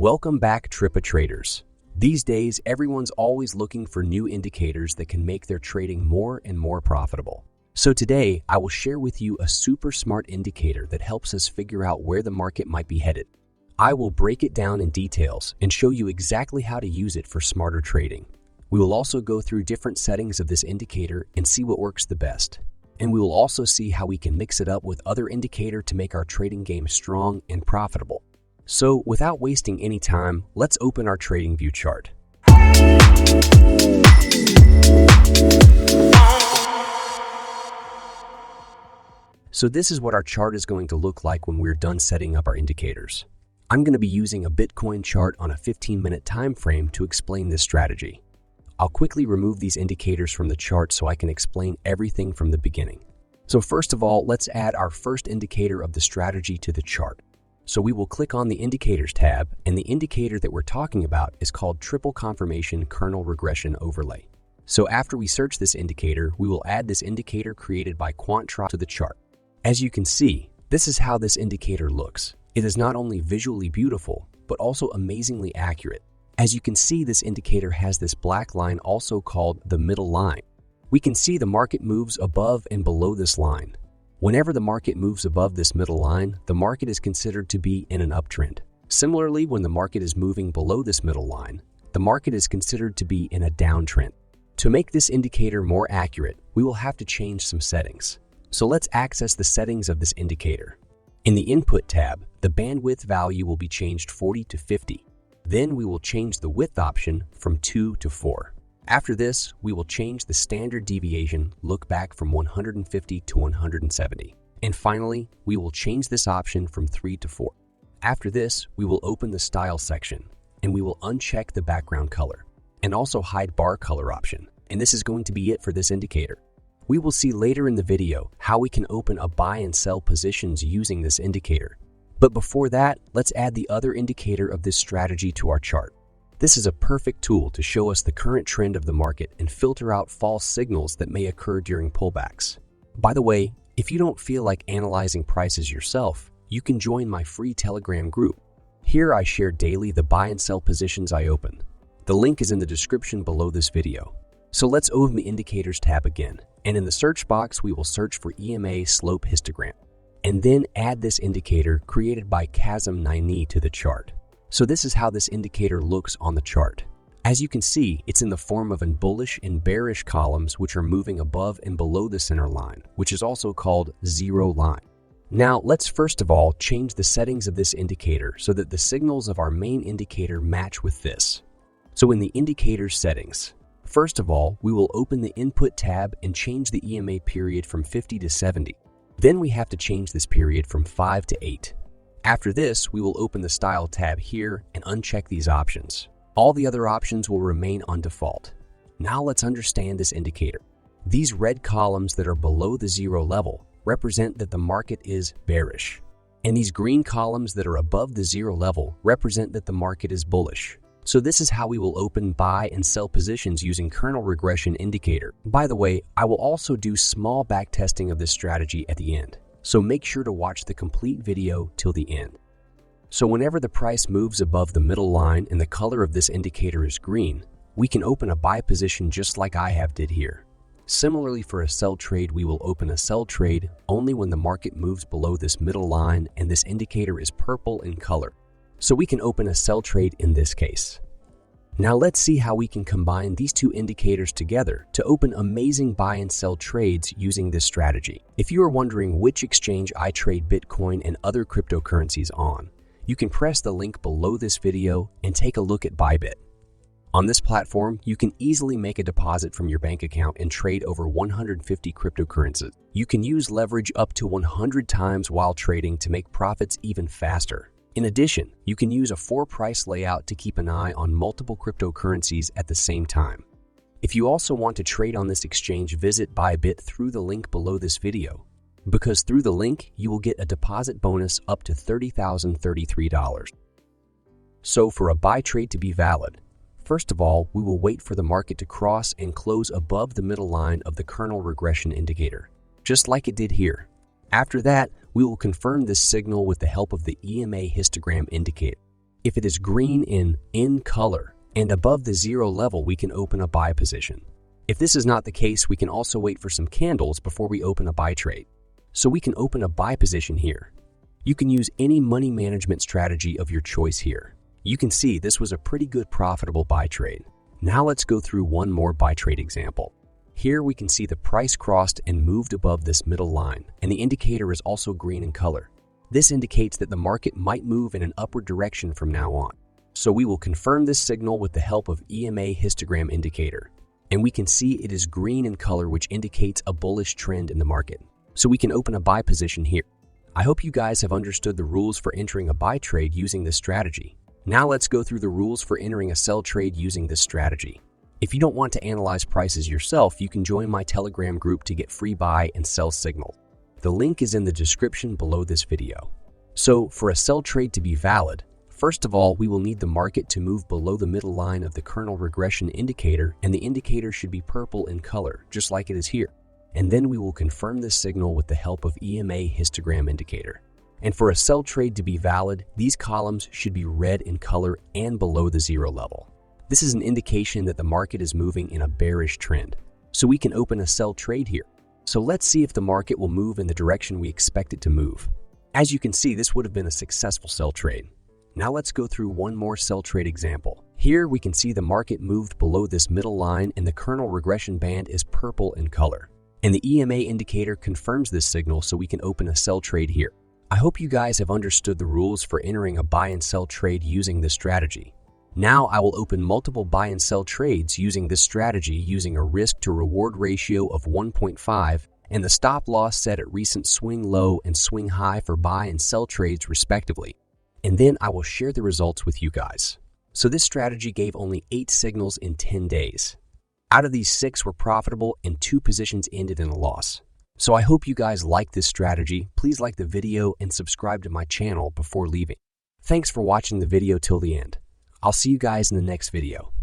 Welcome back, Trippa traders. These days, everyone's always looking for new indicators that can make their trading more and more profitable. So today, I will share with you a super smart indicator that helps us figure out where the market might be headed. I will break it down in details and show you exactly how to use it for smarter trading. We will also go through different settings of this indicator and see what works the best. And we will also see how we can mix it up with other indicators to make our trading game strong and profitable. So without wasting any time, let's open our Tradingview chart. So this is what our chart is going to look like when we're done setting up our indicators. I'm going to be using a Bitcoin chart on a 15-minute time frame to explain this strategy. I'll quickly remove these indicators from the chart so I can explain everything from the beginning. So first of all, let's add our first indicator of the strategy to the chart. So we will click on the Indicators tab, and the indicator that we're talking about is called Triple Confirmation Kernel Regression Overlay. So after we search this indicator, we will add this indicator created by Quanttrot to the chart. As you can see, this is how this indicator looks. It is not only visually beautiful, but also amazingly accurate. As you can see, this indicator has this black line also called the middle line. We can see the market moves above and below this line. Whenever the market moves above this middle line, the market is considered to be in an uptrend. Similarly, when the market is moving below this middle line, the market is considered to be in a downtrend. To make this indicator more accurate, we will have to change some settings. So let's access the settings of this indicator. In the Input tab, the bandwidth value will be changed 40 to 50. Then we will change the width option from 2 to 4. After this, we will change the standard deviation look back from 150 to 170. And finally, we will change this option from 3 to 4. After this, we will open the Style section, and we will uncheck the background color, and also hide bar color option. And this is going to be it for this indicator. We will see later in the video how we can open a buy and sell positions using this indicator. But before that, let's add the other indicator of this strategy to our chart. This is a perfect tool to show us the current trend of the market and filter out false signals that may occur during pullbacks. By the way, if you don't feel like analyzing prices yourself, you can join my free Telegram group. Here I share daily the buy and sell positions I open. The link is in the description below this video. So let's open the Indicators tab again, and in the search box we will search for EMA Slope Histogram, and then add this indicator created by Chasm9e to the chart. So this is how this indicator looks on the chart. As you can see, it's in the form of bullish and bearish columns which are moving above and below the center line, which is also called zero line. Now let's first of all change the settings of this indicator so that the signals of our main indicator match with this. So in the indicator settings, first of all, we will open the Input tab and change the EMA period from 50 to 70. Then we have to change this period from 5 to 8. After this, we will open the Style tab here and uncheck these options. All the other options will remain on default. Now let's understand this indicator. These red columns that are below the zero level represent that the market is bearish. And these green columns that are above the zero level represent that the market is bullish. So this is how we will open buy and sell positions using Kernel Regression indicator. By the way, I will also do small backtesting of this strategy at the end. So make sure to watch the complete video till the end. So whenever the price moves above the middle line and the color of this indicator is green, we can open a buy position just like I have did here. Similarly, for a sell trade, we will open a sell trade only when the market moves below this middle line and this indicator is purple in color. So we can open a sell trade in this case. Now let's see how we can combine these two indicators together to open amazing buy and sell trades using this strategy. If you are wondering which exchange I trade Bitcoin and other cryptocurrencies on, you can press the link below this video and take a look at Bybit. On this platform, you can easily make a deposit from your bank account and trade over 150 cryptocurrencies. You can use leverage up to 100 times while trading to make profits even faster. In addition, you can use a 4-price layout to keep an eye on multiple cryptocurrencies at the same time. If you also want to trade on this exchange, visit Bybit through the link below this video, because through the link, you will get a deposit bonus up to $30,033. So for a buy trade to be valid, first of all, we will wait for the market to cross and close above the middle line of the Kernel Regression indicator, just like it did here. After that, we will confirm this signal with the help of the EMA histogram indicator. If it is green in color and above the 0 level, we can open a buy position. If this is not the case, we can also wait for some candles before we open a buy trade. So we can open a buy position here. You can use any money management strategy of your choice here. You can see this was a pretty good profitable buy trade. Now let's go through one more buy trade example. Here we can see the price crossed and moved above this middle line, and the indicator is also green in color. This indicates that the market might move in an upward direction from now on. So we will confirm this signal with the help of EMA histogram indicator. And we can see it is green in color, which indicates a bullish trend in the market. So we can open a buy position here. I hope you guys have understood the rules for entering a buy trade using this strategy. Now let's go through the rules for entering a sell trade using this strategy. If you don't want to analyze prices yourself, you can join my Telegram group to get free buy and sell signal. The link is in the description below this video. So for a sell trade to be valid, first of all, we will need the market to move below the middle line of the Kernel Regression indicator, and the indicator should be purple in color, just like it is here. And then we will confirm this signal with the help of EMA histogram indicator. And for a sell trade to be valid, these columns should be red in color and below the 0 level. This is an indication that the market is moving in a bearish trend. So we can open a sell trade here. So let's see if the market will move in the direction we expect it to move. As you can see, this would have been a successful sell trade. Now let's go through one more sell trade example. Here we can see the market moved below this middle line and the Kernel Regression band is purple in color. And the EMA indicator confirms this signal, so we can open a sell trade here. I hope you guys have understood the rules for entering a buy and sell trade using this strategy. Now I will open multiple buy and sell trades using this strategy using a risk to reward ratio of 1.5 and the stop loss set at recent swing low and swing high for buy and sell trades respectively. And then I will share the results with you guys. So this strategy gave only 8 signals in 10 days. Out of these, 6 were profitable and 2 positions ended in a loss. So I hope you guys like this strategy. Please like the video and subscribe to my channel before leaving. Thanks for watching the video till the end. I'll see you guys in the next video.